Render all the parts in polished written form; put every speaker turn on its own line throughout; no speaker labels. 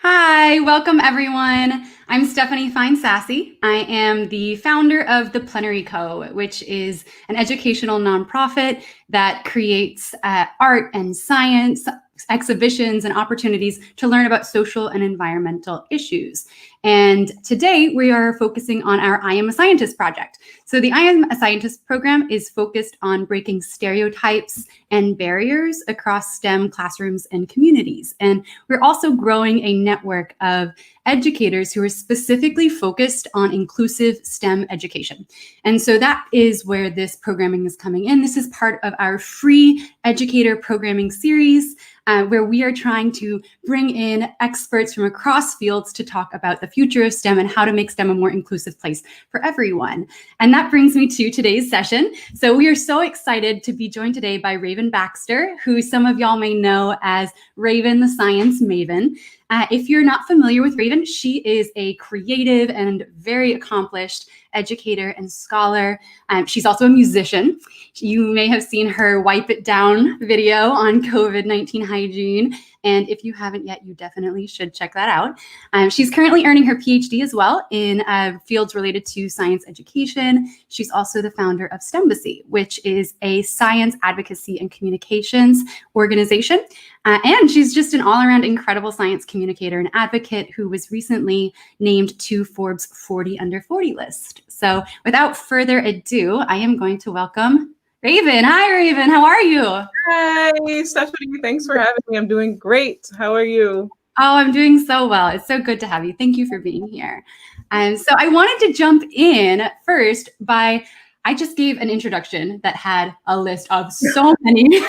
Hi, welcome everyone. I'm Stephanie Fine Sassy. I am the founder of the Plenary Co., which is an educational nonprofit that creates art and science exhibitions and opportunities to learn about social and environmental issues. And today we are focusing on our I Am a Scientist project. So the I Am a Scientist program is focused on breaking stereotypes and barriers across STEM classrooms and communities. And we're also growing a network of educators who are specifically focused on inclusive STEM education. And so that is where this programming is coming in. This is part of our free educator programming series, where we are trying to bring in experts from across fields to talk about the future of STEM and how to make STEM a more inclusive place for everyone. And that brings me to today's session. So we are so excited to be joined today by Raven Baxter, who some of y'all may know as Raven the Science Maven. If you're not familiar with Raven, she is a creative and very accomplished educator and scholar. She's also a musician. You may have seen her Wipe It Down video on COVID-19 hygiene. And if you haven't yet, you definitely should check that out. She's currently earning her PhD as well in fields related to science education. She's also the founder of STEMbacy, which is a science advocacy and communications organization. And she's just an all-around incredible science communicator and advocate who was recently named to Forbes 40 Under 40 list. So without further ado, I am going to welcome Raven. Hi, Raven. How are you?
Hi, Stephanie. Thanks for having me. I'm doing great. How are you?
Oh, I'm doing so well. It's so good to have you. Thank you for being here. So I wanted to jump in first by, I just gave an introduction that had a list of so many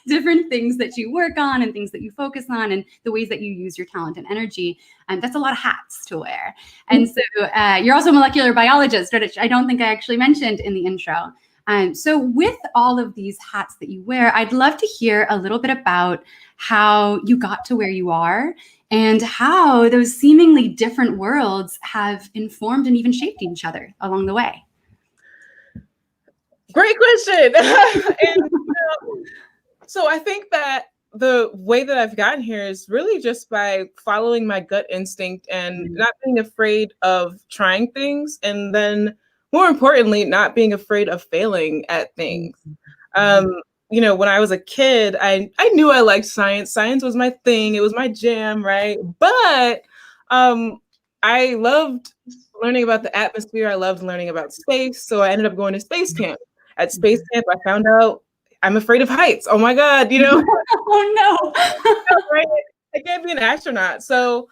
different things that you work on and things that you focus on and the ways that you use your talent and energy. And that's a lot of hats to wear. And so you're also a molecular biologist, which I don't think I actually mentioned in the intro. So with all of these hats that you wear, I'd love to hear a little bit about how you got to where you are and how those seemingly different worlds have informed and even shaped each other along the way.
Great question. So I think that the way that I've gotten here is really just by following my gut instinct and not being afraid of trying things, and then more importantly, not being afraid of failing at things. When I was a kid, I knew I liked science. Science was my thing. It was my jam, right? But I loved learning about the atmosphere. I loved learning about space. So I ended up going to space camp. At space camp, I found out I'm afraid of heights. Oh my God,
Oh no.
right? I can't be an astronaut. So,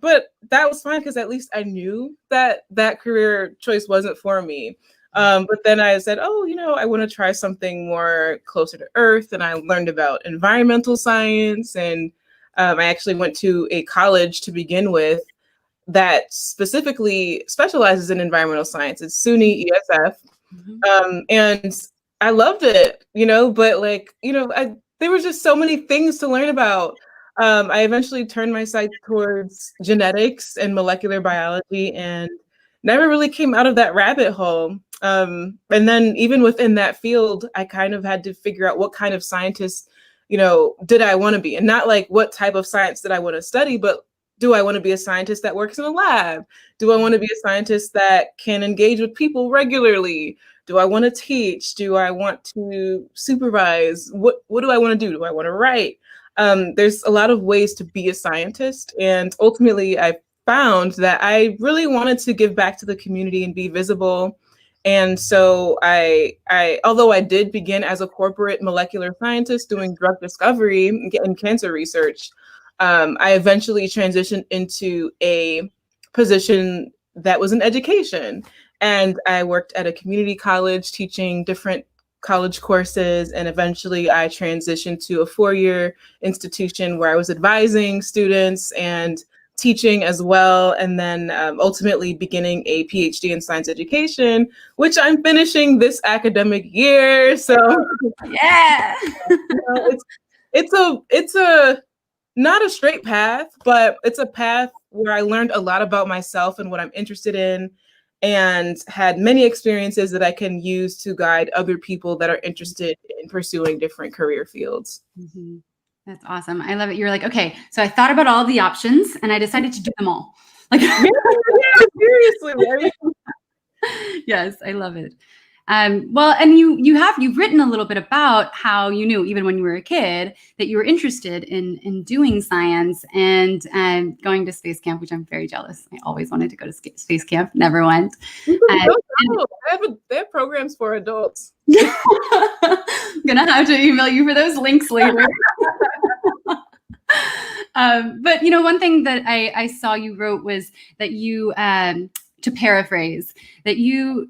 but that was fine because at least I knew that that career choice wasn't for me. But then I said, I want to try something more closer to Earth. And I learned about environmental science. And I actually went to a college to begin with that specifically specializes in environmental science. It's SUNY ESF. And I loved it, but there were just so many things to learn about. I eventually turned my sights towards genetics and molecular biology and never really came out of that rabbit hole. And then even within that field, I kind of had to figure out what kind of scientist, did I want to be? And not like what type of science did I want to study, but do I want to be a scientist that works in a lab? Do I want to be a scientist that can engage with people regularly? Do I want to teach? Do I want to supervise? What do I want to do? Do I want to write? There's a lot of ways to be a scientist. And ultimately, I found that I really wanted to give back to the community and be visible. And so although I did begin as a corporate molecular scientist doing drug discovery and cancer research, I eventually transitioned into a position that was in education. And I worked at a community college teaching different college courses. And eventually I transitioned to a 4-year institution where I was advising students and teaching as well. And then ultimately beginning a PhD in science education, which I'm finishing this academic year. So
Yeah.
it's a not a straight path, but it's a path where I learned a lot about myself and what I'm interested in, and had many experiences that I can use to guide other people that are interested in pursuing different career fields.
Mm-hmm. That's awesome. I love it. You're like, okay, so I thought about all the options and I decided to do them all. Like,
Yeah, seriously. I mean,
yes, I love it. Well, and you've written a little bit about how you knew even when you were a kid that you were interested in doing science and going to space camp, which I'm very jealous. I always wanted to go to space camp, never went.
they have programs for adults.
I'm gonna have to email you for those links later. But one thing that I saw you wrote was that you, to paraphrase, that you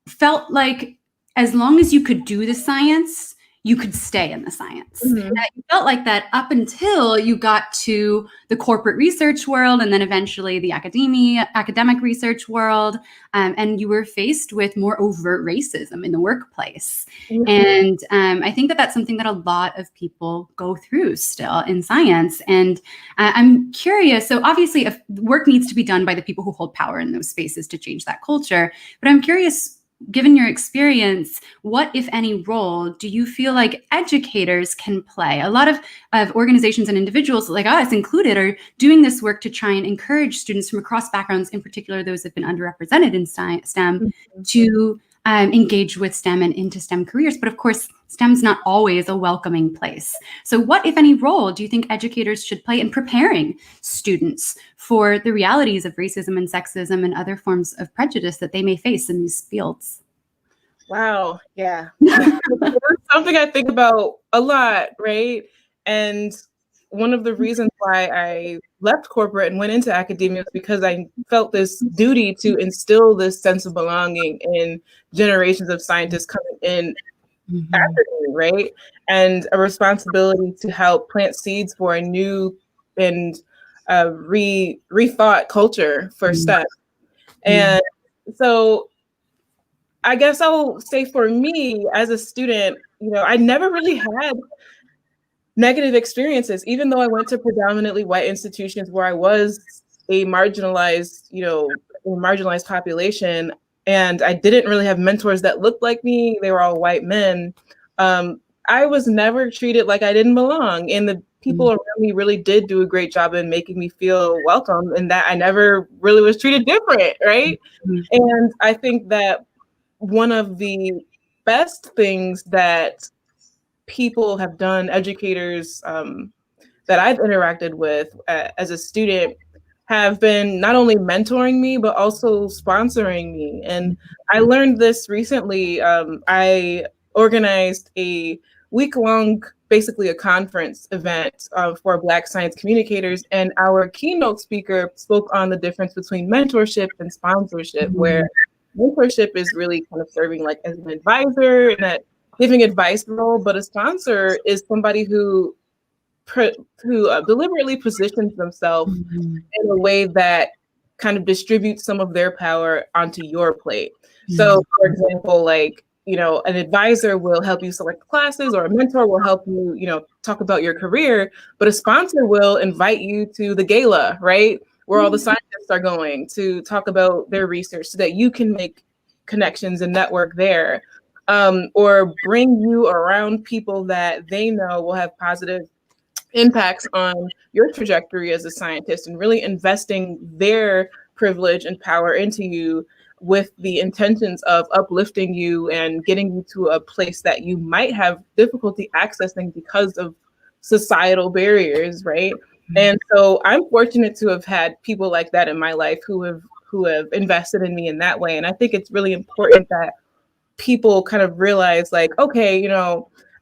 felt like as long as you could do the science, you could stay in the science.
Mm-hmm.
That you felt like that up until you got to the corporate research world and then eventually the academic research world, and you were faced with more overt racism in the workplace. Mm-hmm. And I think that that's something that a lot of people go through still in science. And I'm curious, so obviously if work needs to be done by the people who hold power in those spaces to change that culture, but I'm curious, given your experience, what, if any, role do you feel like educators can play? A lot of organizations and individuals, like us included, are doing this work to try and encourage students from across backgrounds, in particular those that have been underrepresented in STEM, mm-hmm. to engage with STEM and into STEM careers. But of course, STEM's not always a welcoming place. So what, if any, role do you think educators should play in preparing students for the realities of racism and sexism and other forms of prejudice that they may face in these fields?
Wow. Yeah. It's something I think about a lot, right? And one of the reasons why I left corporate and went into academia was because I felt this duty to instill this sense of belonging in generations of scientists coming in mm-hmm. after me, right? And a responsibility to help plant seeds for a new and rethought culture for mm-hmm. STEM. And so I guess I'll say for me as a student, I never really had negative experiences, even though I went to predominantly white institutions where I was a marginalized population, and I didn't really have mentors that looked like me. They were all white men. I was never treated like I didn't belong, and the people around me really did do a great job in making me feel welcome, and that I never really was treated different, right? Mm-hmm. And I think that one of the best things that people have done, educators that I've interacted with as a student, have been not only mentoring me, but also sponsoring me. And I learned this recently. I organized a week-long, basically a conference event for Black science communicators. And our keynote speaker spoke on the difference between mentorship and sponsorship, mm-hmm. where mentorship is really kind of serving like as an advisor and that giving advice role, but a sponsor is somebody who deliberately positions themselves mm-hmm. in a way that kind of distributes some of their power onto your plate. Mm-hmm. So, for example, like, an advisor will help you select classes, or a mentor will help you, talk about your career, but a sponsor will invite you to the gala, right? Where all the scientists are going to talk about their research so that you can make connections and network there, or bring you around people that they know will have positive impacts on your trajectory as a scientist, and really investing their privilege and power into you with the intentions of uplifting you and getting you to a place that you might have difficulty accessing because of societal barriers, right? And so I'm fortunate to have had people like that in my life who have invested in me in that way. And I think it's really important that people kind of realize, like, okay,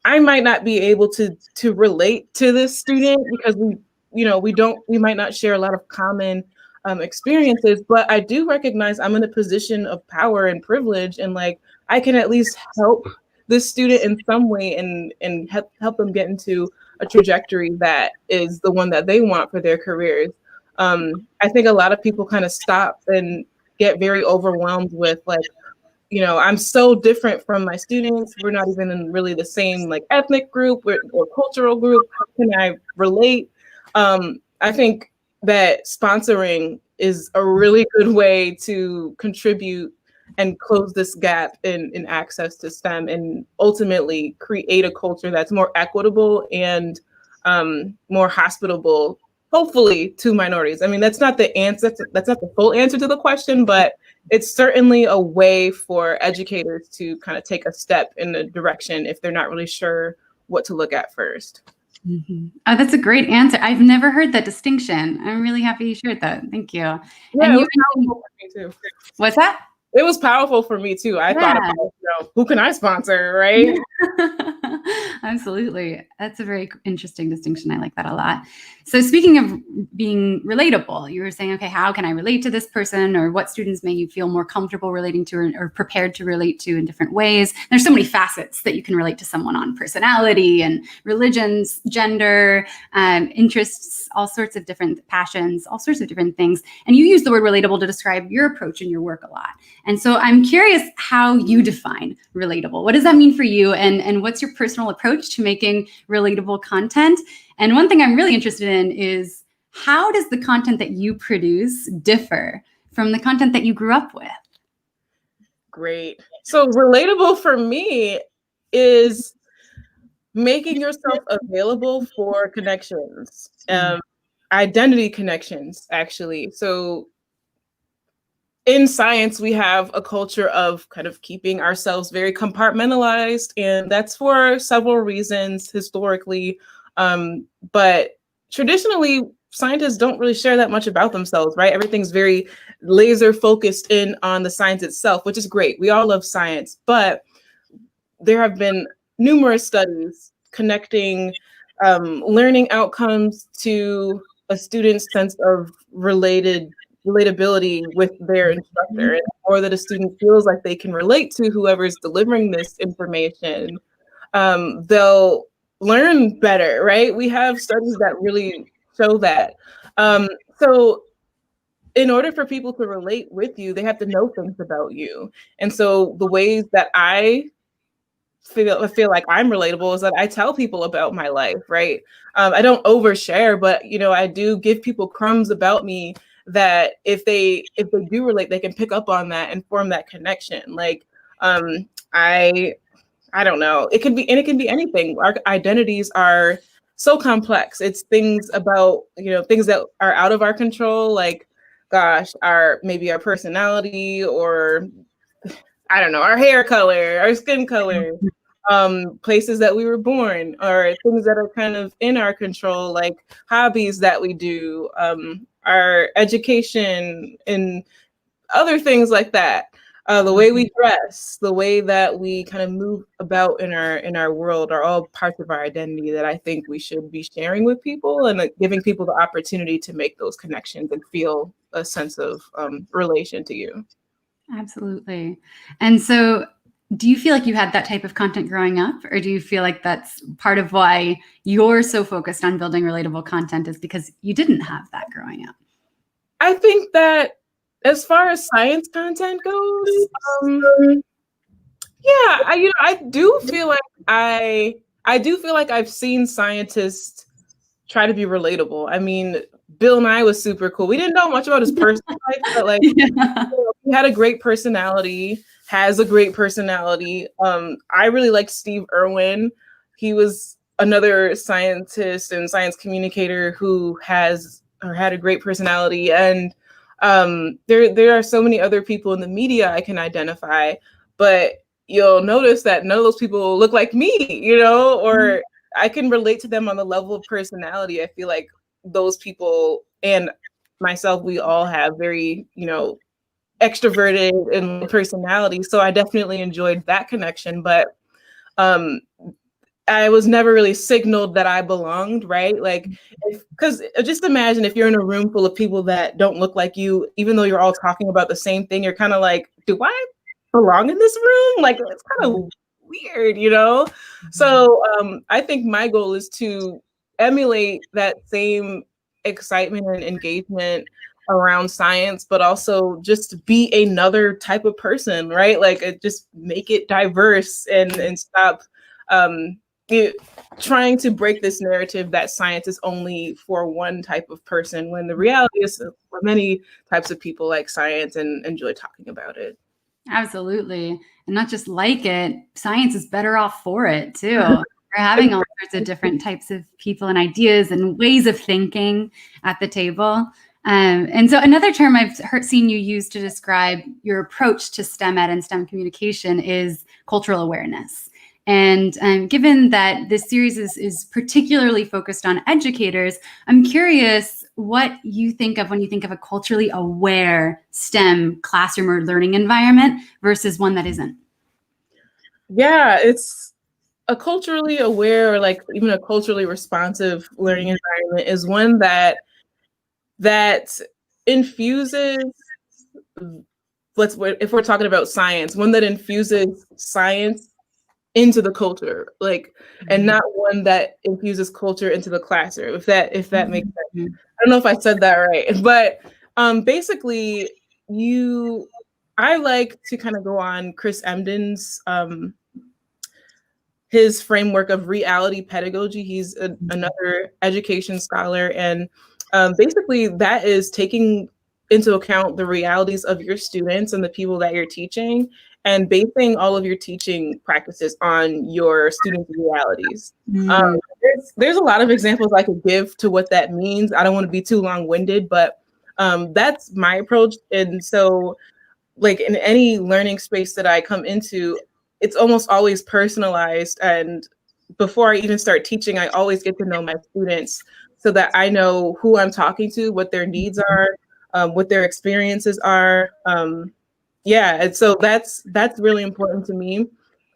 I might not be able to relate to this student because we might not share a lot of common experiences, but I do recognize I'm in a position of power and privilege, and like I can at least help this student in some way and help them get into a trajectory that is the one that they want for their careers. I think a lot of people kind of stop and get very overwhelmed with like, I'm so different from my students. We're not even in really the same like ethnic group or cultural group. How can I relate? I think that sponsoring is a really good way to contribute and close this gap in access to STEM, and ultimately create a culture that's more equitable and more hospitable, hopefully, to minorities. I mean, that's not the answer. That's not the full answer to the question, but it's certainly a way for educators to kind of take a step in the direction if they're not really sure what to look at first.
Mm-hmm. Oh, that's a great answer. I've never heard that distinction. I'm really happy you shared that. Thank you.
Yeah,
and
it
you
was powerful for me too.
What's that?
It was powerful for me too. I thought about, who can I sponsor, right?
Absolutely. That's a very interesting distinction. I like that a lot. So speaking of being relatable, you were saying, okay, how can I relate to this person, or what students may you feel more comfortable relating to or prepared to relate to in different ways? There's so many facets that you can relate to someone on: personality and religions, gender, interests, all sorts of different passions, all sorts of different things. And you use the word relatable to describe your approach in your work a lot. And so I'm curious how you define relatable. What does that mean for you? And what's your personal approach to making relatable content? And one thing I'm really interested in is, how does the content that you produce differ from the content that you grew up with?
Great. So relatable for me is making yourself available for connections, identity connections, actually. So in science, we have a culture of kind of keeping ourselves very compartmentalized, and that's for several reasons historically. But traditionally, scientists don't really share that much about themselves, right? Everything's very laser focused in on the science itself, which is great. We all love science, but there have been numerous studies connecting learning outcomes to a student's sense of relatability with their instructor, and the more that a student feels like they can relate to whoever's delivering this information, they'll learn better, right? We have studies that really show that. So in order for people to relate with you, they have to know things about you. And so the ways that I feel like I'm relatable is that I tell people about my life, right? I don't overshare, but I do give people crumbs about me that if they do relate, they can pick up on that and form that connection. Like I don't know. It can be anything. Our identities are so complex. It's things about, things that are out of our control, like maybe our personality, or I don't know, our hair color, our skin color, places that we were born, or things that are kind of in our control, like hobbies that we do, our education, and other things like that. The way we dress, the way that we kind of move about in our world are all parts of our identity that I think we should be sharing with people, and giving people the opportunity to make those connections and feel a sense of relation to you.
Absolutely. And so do you feel like you had that type of content growing up, or do you feel like that's part of why you're so focused on building relatable content is because you didn't have that growing up?
I think that as far as science content goes, yeah, I do feel like I do feel like I've seen scientists try to be relatable. I mean, Bill Nye was super cool. We didn't know much about his personal life, but like, he had a great personality, has a great personality. I really liked Steve Irwin. He was another scientist and science communicator who had a great personality. And there are so many other people in the media I can identify, but you'll notice that none of those people look like me, or I can relate to them on the level of personality. I feel like those people and myself, we all have very, extroverted and personality. So I definitely enjoyed that connection, but I was never really signaled that I belonged, right? Like, because just imagine if you're in a room full of people that don't look like you, even though you're all talking about the same thing, you're kind of like, do I belong in this room? Like, it's kind of weird, So I think my goal is to emulate that same excitement and engagement around science, but also just be another type of person, right? Like, just make it diverse and stop trying to break this narrative that science is only for one type of person, when the reality is for many types of people like science and enjoy talking about it.
Absolutely. And not just like it, science is better off for it too, for having all sorts of different types of people and ideas and ways of thinking at the table. And so another term I've seen you use to describe your approach to STEM ed and STEM communication is cultural awareness. And given that this series is particularly focused on educators, I'm curious what you think of when you think of a culturally aware STEM classroom or learning environment versus one that isn't.
Yeah, it's a culturally aware, or like even a culturally responsive learning environment is one that infuses, if we're talking about science, one that infuses science into the culture, like, and not one that infuses culture into the classroom, if that makes sense. I don't know if I said that right, but basically I like to kind of go on Chris Emdin's his framework of reality pedagogy. He's another education scholar, and basically that is taking into account the realities of your students and the people that you're teaching, and basing all of your teaching practices on your students' realities. There's a lot of examples I could give to what that means. I don't want to be too long-winded, but that's my approach. And so, like, in any learning space that I come into, it's almost always personalized. And before I even start teaching, I always get to know my students so that I know who I'm talking to, what their needs are, what their experiences are. And so that's really important to me.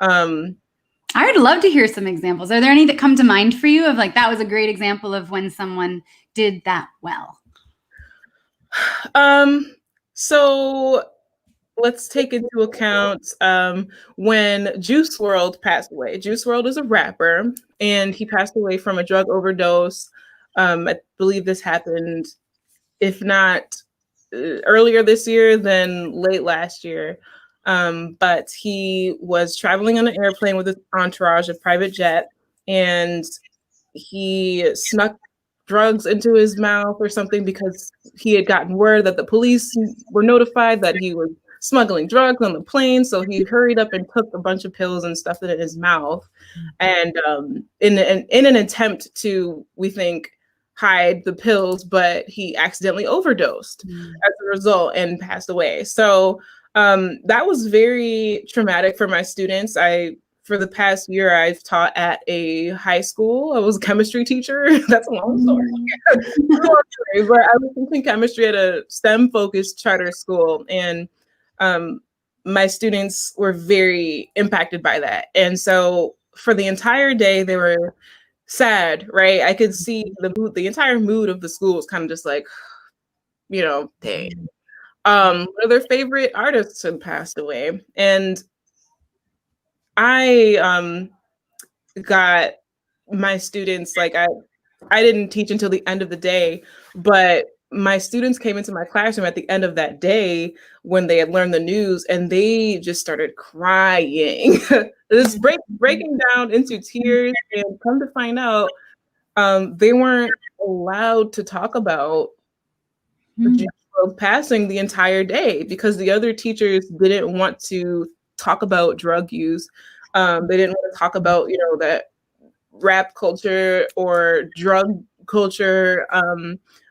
I would love to hear some examples. Are there any that come to mind for you of like, that was a great example of when someone did that well?
So let's take into account when Juice WRLD passed away. Juice WRLD is a rapper, and he passed away from a drug overdose. I believe this happened, if not earlier this year, then late last year. But he was traveling on an airplane with his entourage, a private jet, and he snuck drugs into his mouth or something because he had gotten word that the police were notified that he was smuggling drugs on the plane. So he hurried up and took a bunch of pills and stuffed it in his mouth. And in an attempt to, we think, hide the pills, but he accidentally overdosed as a result and passed away. So that was very traumatic for my students. For the past year, I've taught at a high school. I was a chemistry teacher. That's a long story. But I was teaching chemistry at a STEM-focused charter school, and my students were very impacted by that. And so for the entire day, they were sad, right? I could see the entire mood of the school was kind of just like, dang. One of their favorite artists had passed away, and I got my students, like, I didn't teach until the end of the day, but my students came into my classroom at the end of that day when they had learned the news, and they just started crying, just breaking down into tears. And come to find out, they weren't allowed to talk about passing the entire day because the other teachers didn't want to talk about drug use. They didn't want to talk about, that rap culture or drug culture,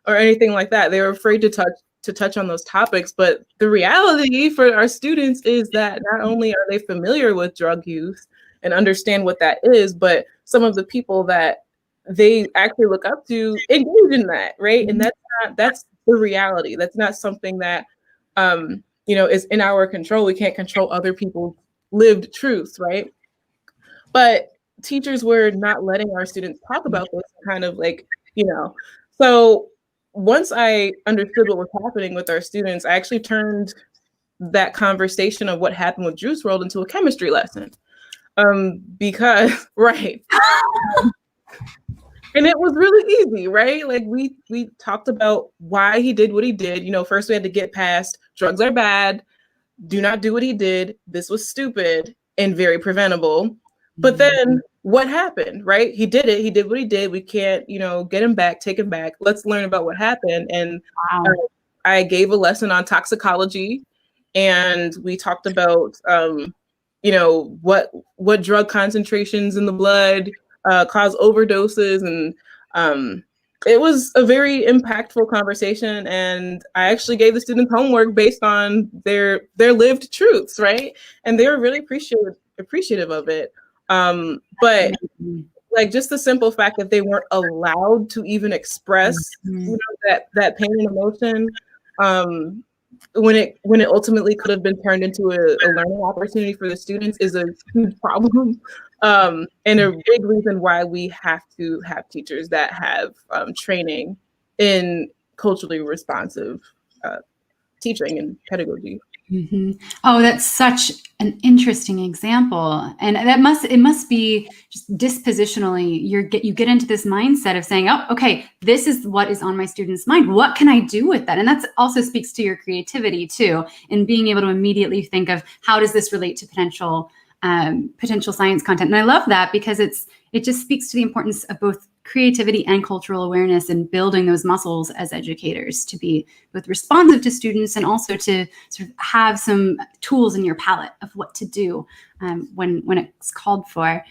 or anything like that. They were afraid to touch on those topics. But the reality for our students is that not only are they familiar with drug use and understand what that is, but some of the people that they actually look up to engage in that, right? And that's the reality. That's not something that is in our control. We can't control other people's lived truths, right? But teachers were not letting our students talk about this, kind of like, so once I understood what was happening with our students, I actually turned that conversation of what happened with Juice WRLD into a chemistry lesson. Because right. And it was really easy, right? Like we talked about why he did what he did. First we had to get past drugs are bad. Do not do what he did. This was stupid and very preventable. But then what happened, right? He did it. He did what he did. We can't, get him back, take him back. Let's learn about what happened. And I gave a lesson on toxicology, and we talked about, what drug concentrations in the blood cause overdoses. And it was a very impactful conversation. And I actually gave the students homework based on their lived truths, right? And they were really appreciative of it. But like just the simple fact that they weren't allowed to even express, that pain and emotion, when it ultimately could have been turned into a learning opportunity for the students is a huge problem, and a big reason why we have to have teachers that have training in culturally responsive teaching and pedagogy.
Mm-hmm. Oh, that's such an interesting example, and it must be just dispositionally. You get into this mindset of saying, "Oh, okay, this is what is on my student's mind. What can I do with that?" And that also speaks to your creativity too, in being able to immediately think of how does this relate to potential science content. And I love that because it just speaks to the importance of both creativity and cultural awareness and building those muscles as educators to be both responsive to students and also to sort of have some tools in your palette of what to do when it's called for.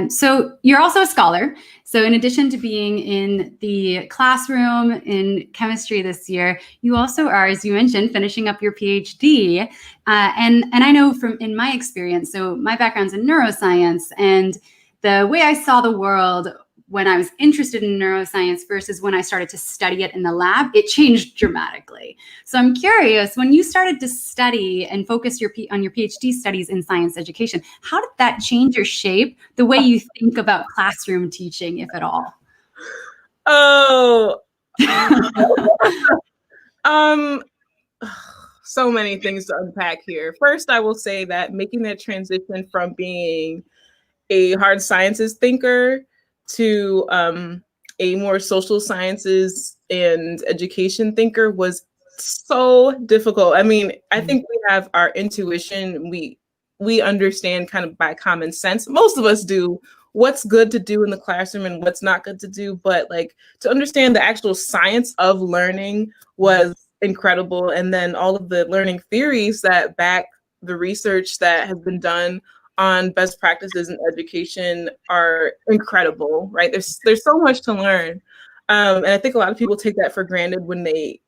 So you're also a scholar. So in addition to being in the classroom in chemistry this year, you also are, as you mentioned, finishing up your PhD. And I know from in my experience, so my background's in neuroscience, and the way I saw the world when I was interested in neuroscience versus when I started to study it in the lab, it changed dramatically. So I'm curious, when you started to study and focus on your PhD studies in science education, how did that change or shape the way you think about classroom teaching, if at all?
Oh, so many things to unpack here. First, I will say that making that transition from being a hard sciences thinker to a more social sciences and education thinker was so difficult. I mean, I think we have our intuition. We understand kind of by common sense. Most of us do what's good to do in the classroom and what's not good to do. But like to understand the actual science of learning was incredible. And then all of the learning theories that back the research that has been done on best practices in education are incredible, right? There's so much to learn, and I think a lot of people take that for granted when they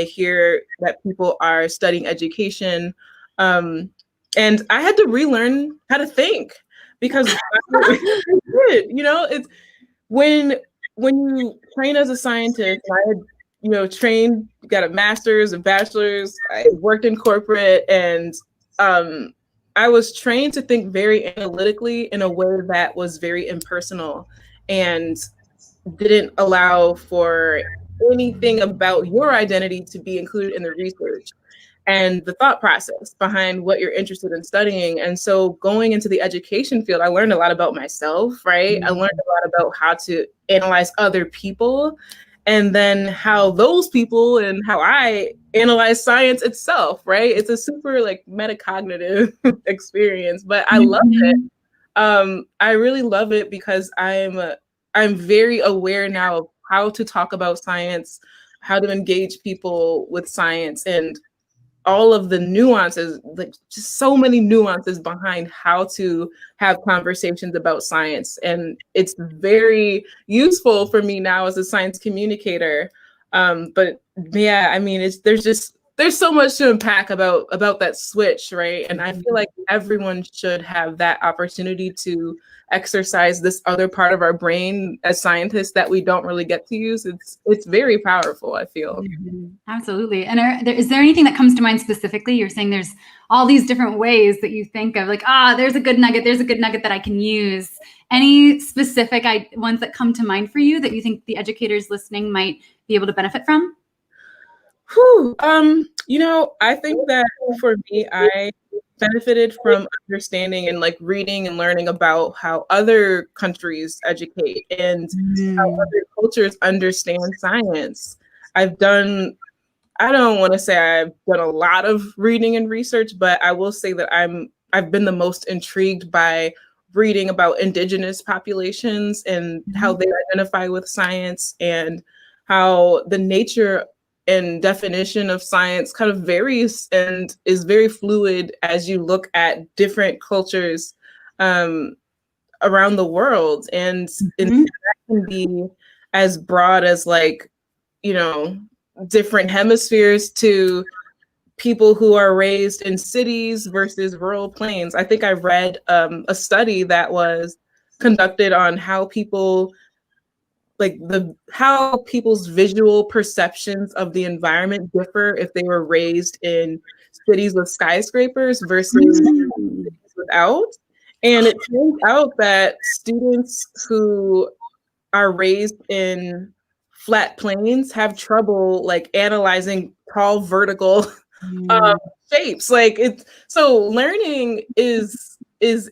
hear that people are studying education. And I had to relearn how to think because it's when you train as a scientist. I had trained, got a master's, a bachelor's. I worked in corporate, and I was trained to think very analytically in a way that was very impersonal and didn't allow for anything about your identity to be included in the research and the thought process behind what you're interested in studying. And so going into the education field, I learned a lot about myself, right? I learned a lot about how to analyze other people, and then how those people and how I analyze science itself, right? It's a super like metacognitive experience, but I love it. I really love it because I'm very aware now of how to talk about science, how to engage people with science, and all of the nuances, like just so many nuances behind how to have conversations about science. And it's very useful for me now as a science communicator. But yeah, I mean, there's so much to unpack about that switch, right? And I feel like everyone should have that opportunity to exercise this other part of our brain as scientists that we don't really get to use. It's very powerful, I feel.
Absolutely. And is there anything that comes to mind specifically? You're saying there's all these different ways that you think of, like, there's a good nugget that I can use. Any specific ones that come to mind for you that you think the educators listening might be able to benefit from?
I think that for me, I benefited from understanding and like reading and learning about how other countries educate and how other cultures understand science. I don't want to say I've done a lot of reading and research, but I will say that I've been the most intrigued by reading about indigenous populations and how they identify with science, and how the nature and definition of science kind of varies and is very fluid as you look at different cultures around the world. And that can be as broad as like, you know, different hemispheres to people who are raised in cities versus rural plains. I think I read a study that was conducted on how people how people's visual perceptions of the environment differ if they were raised in cities with skyscrapers versus cities without. And it turns out that students who are raised in flat plains have trouble like analyzing tall vertical shapes. Like it's so learning is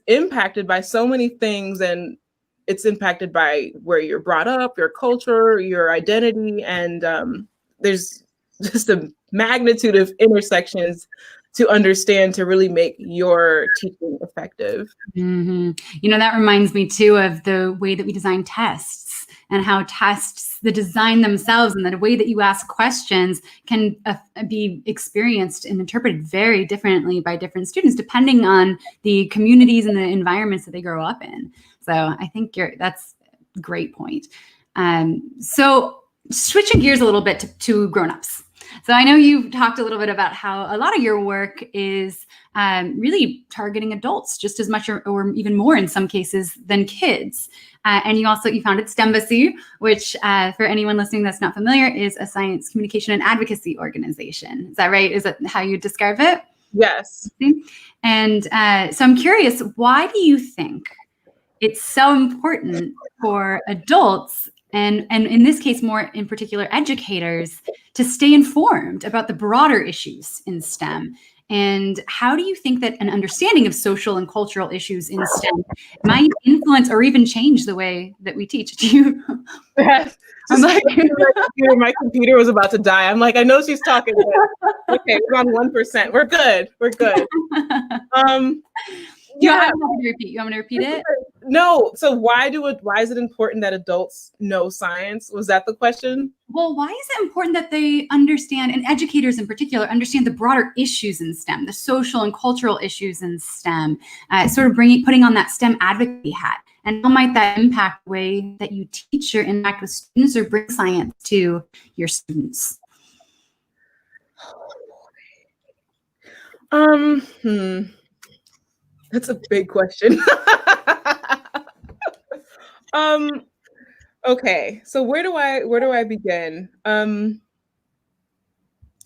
impacted by so many things, and it's impacted by where you're brought up, your culture, your identity, and there's just a magnitude of intersections to understand to really make your teaching effective.
You know, that reminds me too of the way that we design tests, and how tests, the design themselves and the way that you ask questions can be experienced and interpreted very differently by different students, depending on the communities and the environments that they grow up in. So I think that's a great point. So switching gears a little bit to grownups. So I know you've talked a little bit about how a lot of your work is really targeting adults just as much or even more in some cases than kids. And you founded STEMbacy, which for anyone listening that's not familiar is a science communication and advocacy organization. Is that right? Is that how you describe it?
Yes.
And so I'm curious, why do you think it's so important for adults and in this case, more in particular, educators to stay informed about the broader issues in STEM? And how do you think that an understanding of social and cultural issues in STEM might influence or even change the way that we teach? Do you?
I'm like, my computer was about to die. I'm like, I know she's talking. But okay, we're on 1%. We're good. We're good.
You want me to repeat it?
No. So why is it important that adults know science? Was that the question?
Well, why is it important that they understand, and educators in particular, understand the broader issues in STEM, the social and cultural issues in STEM, sort of putting on that STEM advocacy hat? And how might that impact the way that you teach or interact with students or bring science to your students?
That's a big question. Okay, so where do I begin?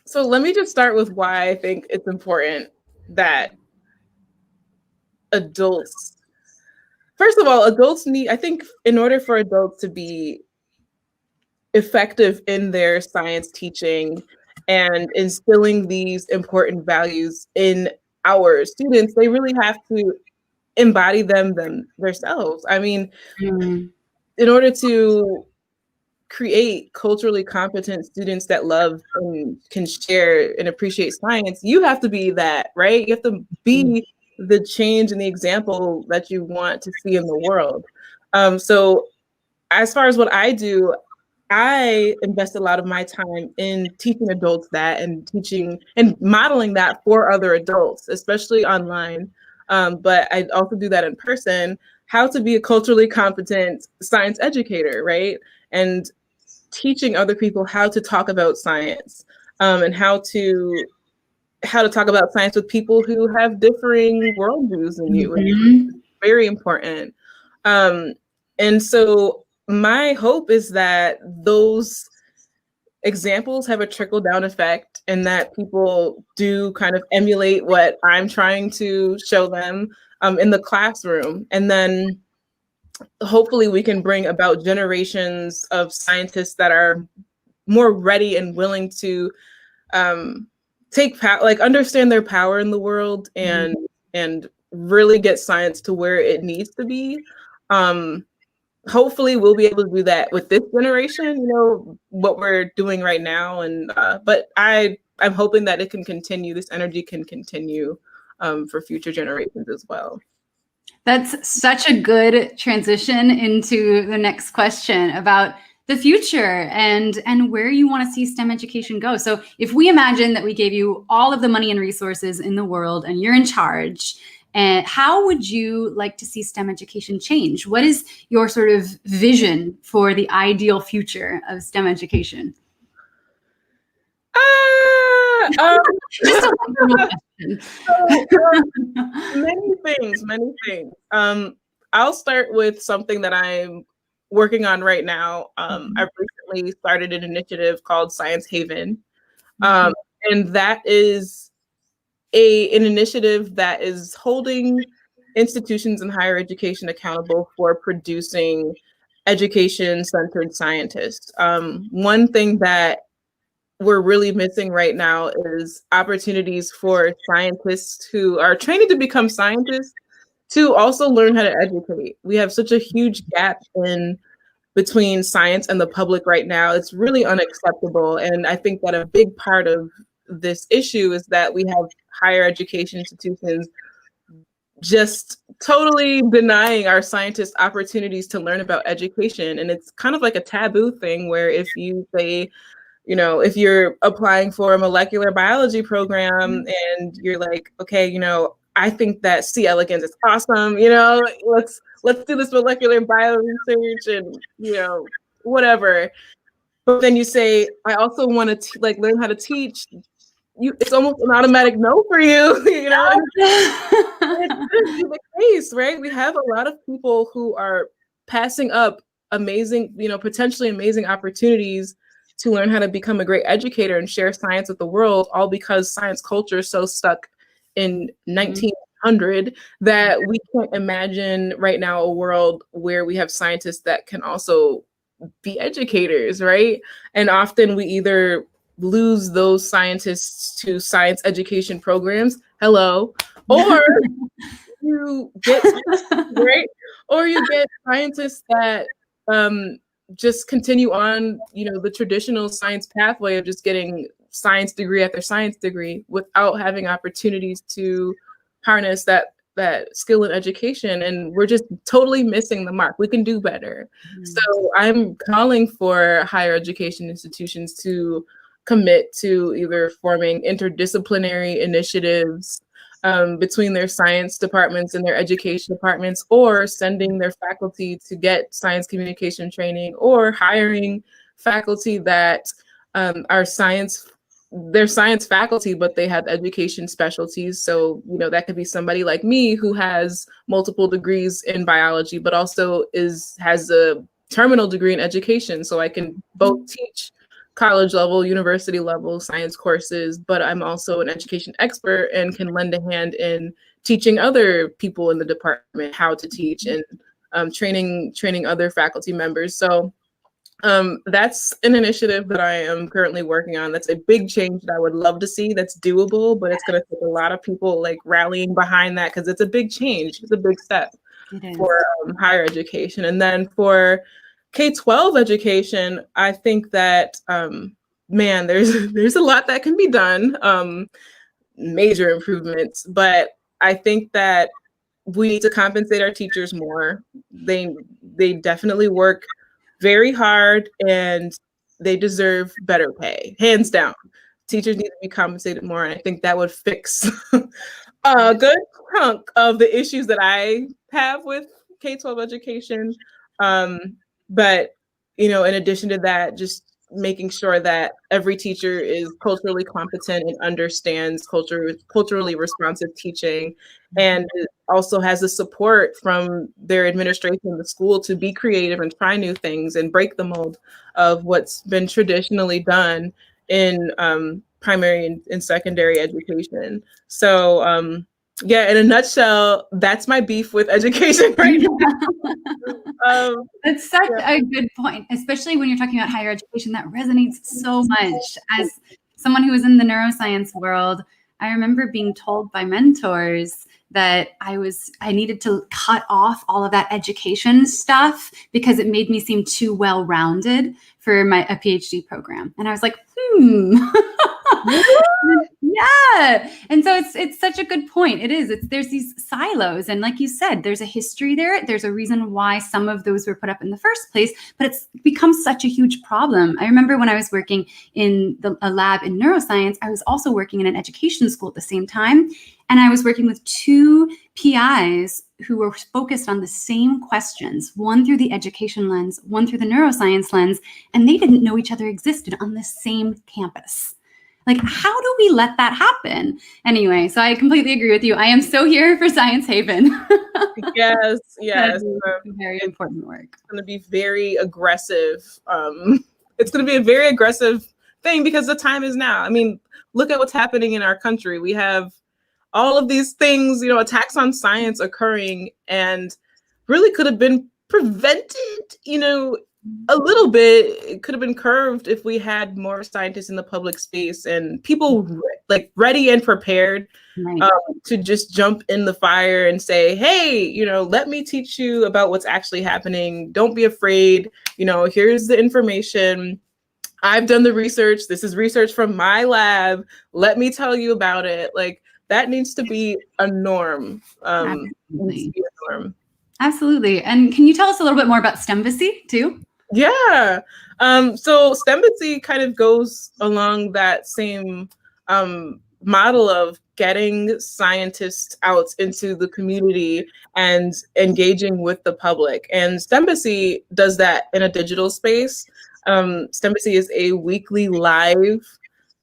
So let me just start with why I think it's important that adults, first of all, I think in order for adults to be effective in their science teaching and instilling these important values in our students, they really have to embody them themselves. I mean, in order to create culturally competent students that love and can share and appreciate science, you have to be that, right? You have to be the change and the example that you want to see in the world. So as far as what I do, I invest a lot of my time in teaching adults that and teaching and modeling that for other adults, especially online. But I also do that in person, how to be a culturally competent science educator, right? And teaching other people how to talk about science and how to talk about science with people who have differing worldviews than you. It's very important. And so my hope is that those examples have a trickle-down effect and that people do kind of emulate what I'm trying to show them in the classroom. And then hopefully we can bring about generations of scientists that are more ready and willing to understand their power in the world and really get science to where it needs to be. Hopefully we'll be able to do that with this generation, what we're doing right now. And but I'm hoping that it can continue, this energy can continue for future generations as well.
That's such a good transition into the next question about the future and where you want to see STEM education go. So if we imagine that we gave you all of the money and resources in the world and you're in charge, And how would you like to see STEM education change? What is your sort of vision for the ideal future of STEM education? Just a question.
Many things. I'll start with something that I'm working on right now. I've recently started an initiative called Science Haven. And that is an initiative that is holding institutions in higher education accountable for producing education-centered scientists. One thing that we're really missing right now is opportunities for scientists who are training to become scientists to also learn how to educate. We have such a huge gap in between science and the public right now. It's really unacceptable. And I think that a big part of this issue is that we have higher education institutions just totally denying our scientists opportunities to learn about education. And it's kind of like a taboo thing where if you say, you know, if you're applying for a molecular biology program and you're like, okay, you know, I think that C. elegans is awesome, you know, let's do this molecular bio research and, you know, whatever. But then you say, I also want to like learn how to teach. It's almost an automatic no for you, you know. And it's the case, right? We have a lot of people who are passing up amazing, you know, potentially amazing opportunities to learn how to become a great educator and share science with the world, all because science culture is so stuck in 1900 that we can't imagine right now a world where we have scientists that can also be educators, right? And often we either lose those scientists to science education programs, hello, or you get right, or you get scientists that just continue on, you know, the traditional science pathway of just getting science degree after science degree without having opportunities to harness that skill in education. And we're just totally missing the mark. We can do better. So I'm calling for higher education institutions to commit to either forming interdisciplinary initiatives between their science departments and their education departments, or sending their faculty to get science communication training, or hiring faculty that are they're science faculty, but they have education specialties. So, you know, that could be somebody like me who has multiple degrees in biology, but also has a terminal degree in education. So I can both teach college level, university level science courses, but I'm also an education expert and can lend a hand in teaching other people in the department how to teach and training other faculty members. So that's an initiative that I am currently working on. That's a big change that I would love to see. That's doable, but it's going to take a lot of people like rallying behind that because it's a big change. It's a big step for higher education. And then for K-12 education, I think that, man, there's a lot that can be done, major improvements, but I think that we need to compensate our teachers more. They definitely work very hard and they deserve better pay, hands down. Teachers need to be compensated more, and I think that would fix a good chunk of the issues that I have with K-12 education. But, you know, in addition to that, just making sure that every teacher is culturally competent and understands culturally responsive teaching, and also has the support from their administration, the school, to be creative and try new things and break the mold of what's been traditionally done in primary and secondary education. So yeah, in a nutshell, that's my beef with education right now.
That's such a good point, especially when you're talking about higher education. That resonates so much. As someone who was in the neuroscience world, I remember being told by mentors that I needed to cut off all of that education stuff because it made me seem too well-rounded for a PhD program. And I was like, Yeah. And so it's such a good point. It is. There's these silos. And like you said, there's a history there. There's a reason why some of those were put up in the first place, but it's become such a huge problem. I remember when I was working in a lab in neuroscience, I was also working in an education school at the same time. And I was working with two PIs who were focused on the same questions, one through the education lens, one through the neuroscience lens, and they didn't know each other existed on the same campus. Like, how do we let that happen? Anyway, so I completely agree with you. I am so here for Science Haven.
Yes.
Very important work.
It's going to be very aggressive. It's going to be a very aggressive thing because the time is now. I mean, look at what's happening in our country. We have all of these things, attacks on science occurring, and really could have been prevented, a little bit. It could have been curved if we had more scientists in the public space and people like ready and prepared to just jump in the fire and say, hey, let me teach you about what's actually happening. Don't be afraid. Here's the information. I've done the research. This is research from my lab. Let me tell you about it. Like, that needs to be a norm.
Absolutely. And can you tell us a little bit more about STEMbacy too?
Yeah. So STEMbacy kind of goes along that same model of getting scientists out into the community and engaging with the public. And STEMbacy does that in a digital space. STEMbacy is a weekly live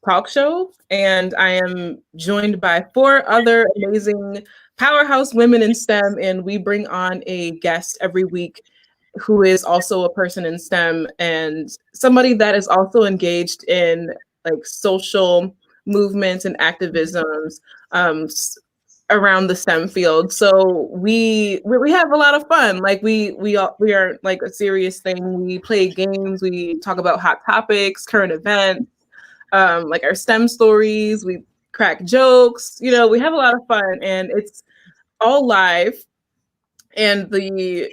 talk show, and I am joined by 4 other amazing powerhouse women in STEM, and we bring on a guest every week who is also a person in STEM and somebody that is also engaged in like social movements and activisms around the STEM field. So we have a lot of fun. Like we are like a serious thing. We play games. We talk about hot topics, current events, like our STEM stories. We crack jokes. We have a lot of fun, and it's all live. And the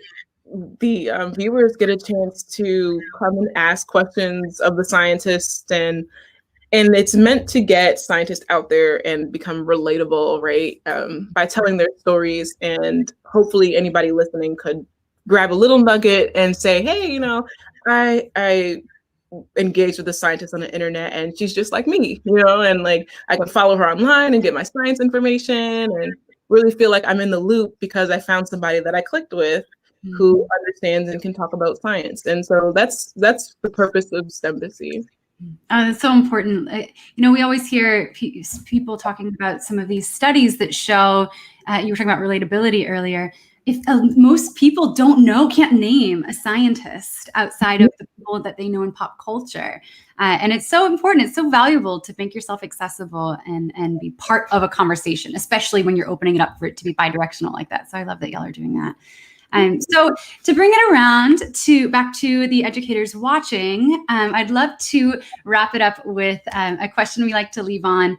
viewers get a chance to come and ask questions of the scientists, and it's meant to get scientists out there and become relatable, right? By telling their stories, and hopefully anybody listening could grab a little nugget and say, hey, I engage with a scientist on the internet, and she's just like me, and like I can follow her online and get my science information and really feel like I'm in the loop because I found somebody that I clicked with who understands and can talk about science. And so that's the purpose of STEMbacy.
That's so important. We always hear people talking about some of these studies that show, you were talking about relatability earlier. If most people can't name a scientist outside of the people that they know in pop culture. And it's so important. It's so valuable to make yourself accessible and be part of a conversation, especially when you're opening it up for it to be bi-directional like that. So I love that y'all are doing that. So to bring it around back to the educators watching, I'd love to wrap it up with a question we like to leave on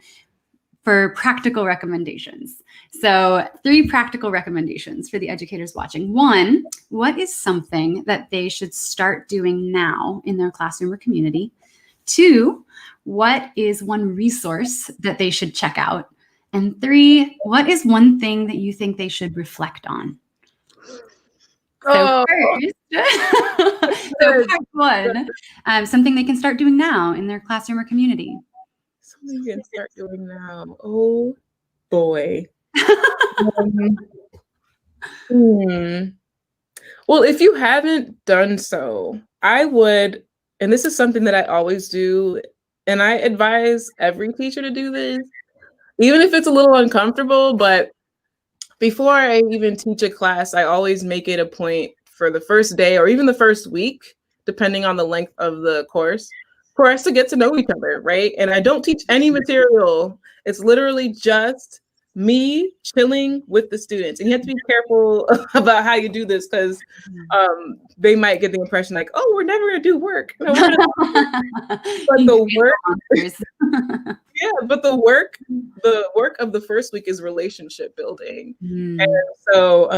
for practical recommendations. So 3 practical recommendations for the educators watching. 1, what is something that they should start doing now in their classroom or community? 2, what is one resource that they should check out? And 3, what is one thing that you think they should reflect on? So part 1, something they can start doing now in their classroom or community.
Something you can start doing now. Oh boy. Well, if you haven't done so, I would, and this is something that I always do, and I advise every teacher to do this, even if it's a little uncomfortable, but before I even teach a class, I always make it a point for the first day or even the first week, depending on the length of the course, for us to get to know each other, right? And I don't teach any material. It's literally just me chilling with the students. And you have to be careful about how you do this because they might get the impression like, oh, we're never going to do work. No, but the work, yeah, but the work of the first week is relationship building. And so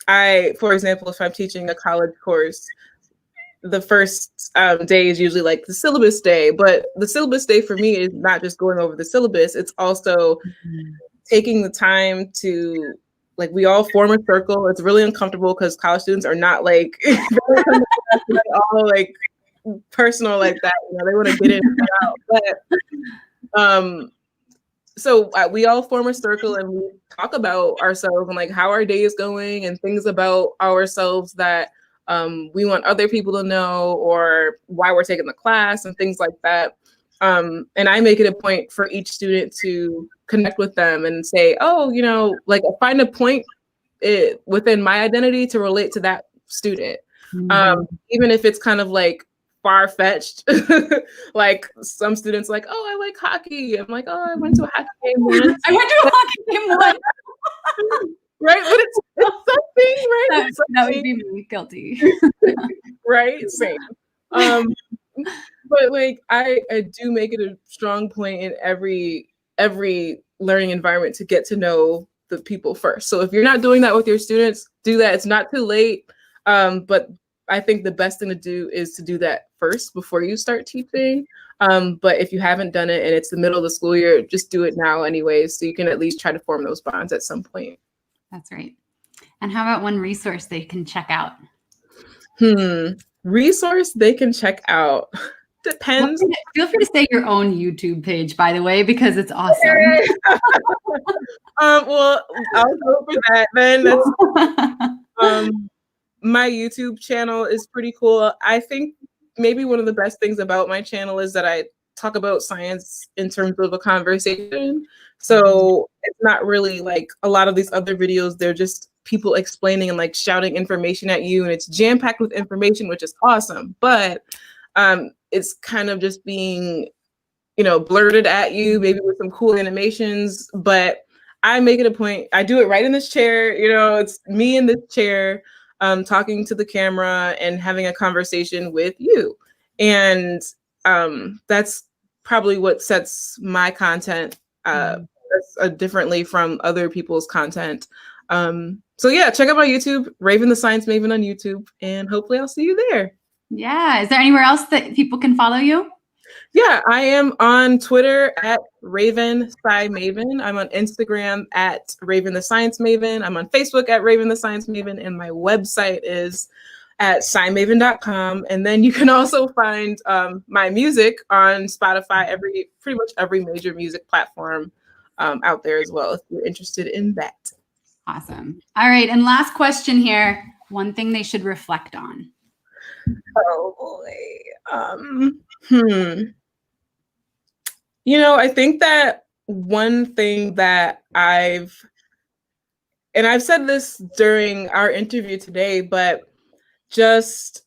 I, for example, if I'm teaching a college course, the first day is usually like the syllabus day, but the syllabus day for me is not just going over the syllabus. It's also taking the time to, like, we all form a circle. It's really uncomfortable because college students are not like all like personal like that. You know, they want to get in and get out. But so we all form a circle and we talk about ourselves and like how our day is going and things about ourselves that we want other people to know, or why we're taking the class and things like that. And I make it a point for each student to connect with them and say, oh, you know, like find a point within my identity to relate to that student. Even if it's kind of like far-fetched. Like some students like, oh, I like hockey. I'm like, oh, I went to a hockey game once.
I went to a hockey game once.
Right? But it's something, right? It's something.
That would be me, guilty.
Right? Same. But like I do make it a strong point in every learning environment to get to know the people first. So if you're not doing that with your students, do that. It's not too late. But I think the best thing to do is to do that first before you start teaching. But if you haven't done it and it's the middle of the school year, just do it now anyways, so you can at least try to form those bonds at some point. That's
right. And how about one resource they can check out?
Resource they can check out. Depends.
Feel free to say your own YouTube page, by the way, because it's awesome.
Well, I'll go for that then. That's my YouTube channel is pretty cool. I think maybe one of the best things about my channel is that I talk about science in terms of a conversation. So it's not really like a lot of these other videos. They're just people explaining and like shouting information at you, and it's jam-packed with information, which is awesome. But it's kind of just being, you know, blurted at you, maybe with some cool animations. But I make it a point. I do it right in this chair. You know, it's me in this chair. Talking to the camera and having a conversation with you. And that's probably what sets my content differently from other people's content. So yeah, check out my YouTube, Raven the Science Maven on YouTube, and hopefully I'll see you there.
Yeah. Is there anywhere else that people can follow you?
Yeah, I am on Twitter at Raven Sci Maven. I'm on Instagram at Raven the Science Maven. I'm on Facebook at Raven the Science Maven, and my website is at scimaven.com. And then you can also find my music on Spotify, pretty much every major music platform out there as well, if you're interested in that.
Awesome. All right, and last question here. One thing they should reflect on.
Oh boy. You know, I think that one thing that I've said this during our interview today, but just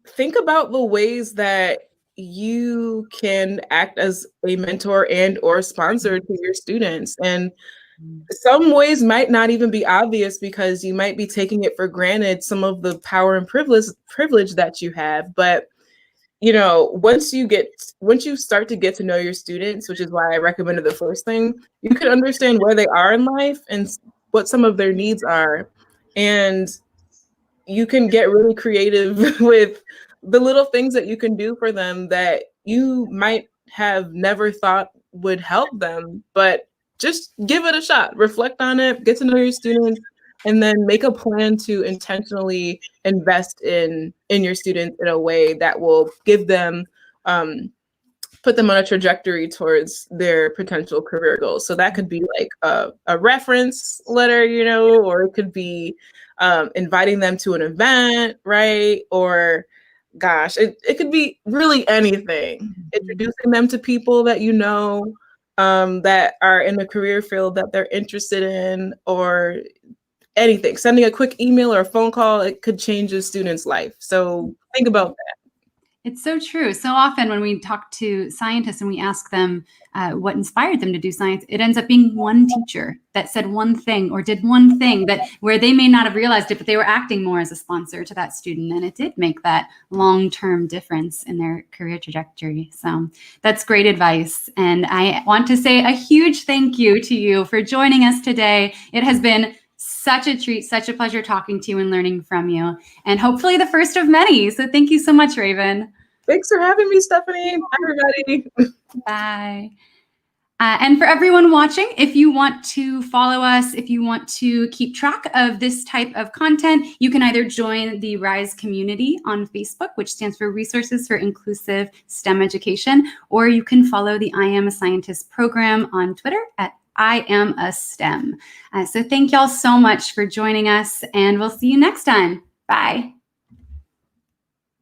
think about the ways that you can act as a mentor and or sponsor to your students. And some ways might not even be obvious because you might be taking it for granted, some of the power and privilege that you have. But you know, once you start to get to know your students, which is why I recommended the first thing, you can understand where they are in life and what some of their needs are. And you can get really creative with the little things that you can do for them that you might have never thought would help them, but just give it a shot, reflect on it, get to know your students, and then make a plan to intentionally invest in your students in a way that will give them, put them on a trajectory towards their potential career goals. So that could be like a reference letter, you know, or it could be inviting them to an event, right? Or gosh, it could be really anything. Introducing them to people that you know that are in the career field that they're interested in, or anything. Sending a quick email or a phone call, it could change a student's life. So think about that.
It's so true. So often when we talk to scientists and we ask them what inspired them to do science, it ends up being one teacher that said one thing or did one thing that where they may not have realized it, but they were acting more as a sponsor to that student. And it did make that long-term difference in their career trajectory. So that's great advice. And I want to say a huge thank you to you for joining us today. It has been such a treat, such a pleasure talking to you and learning from you, and hopefully the first of many. So thank you so much, Raven.
Thanks for having me, Stephanie. Bye, everybody.
Bye. And for everyone watching, if you want to follow us, if you want to keep track of this type of content, you can either join the RISE community on Facebook, which stands for Resources for Inclusive STEM Education, or you can follow the I Am a Scientist program on Twitter at I Am a STEM. So thank y'all so much for joining us, and we'll see you next time. Bye.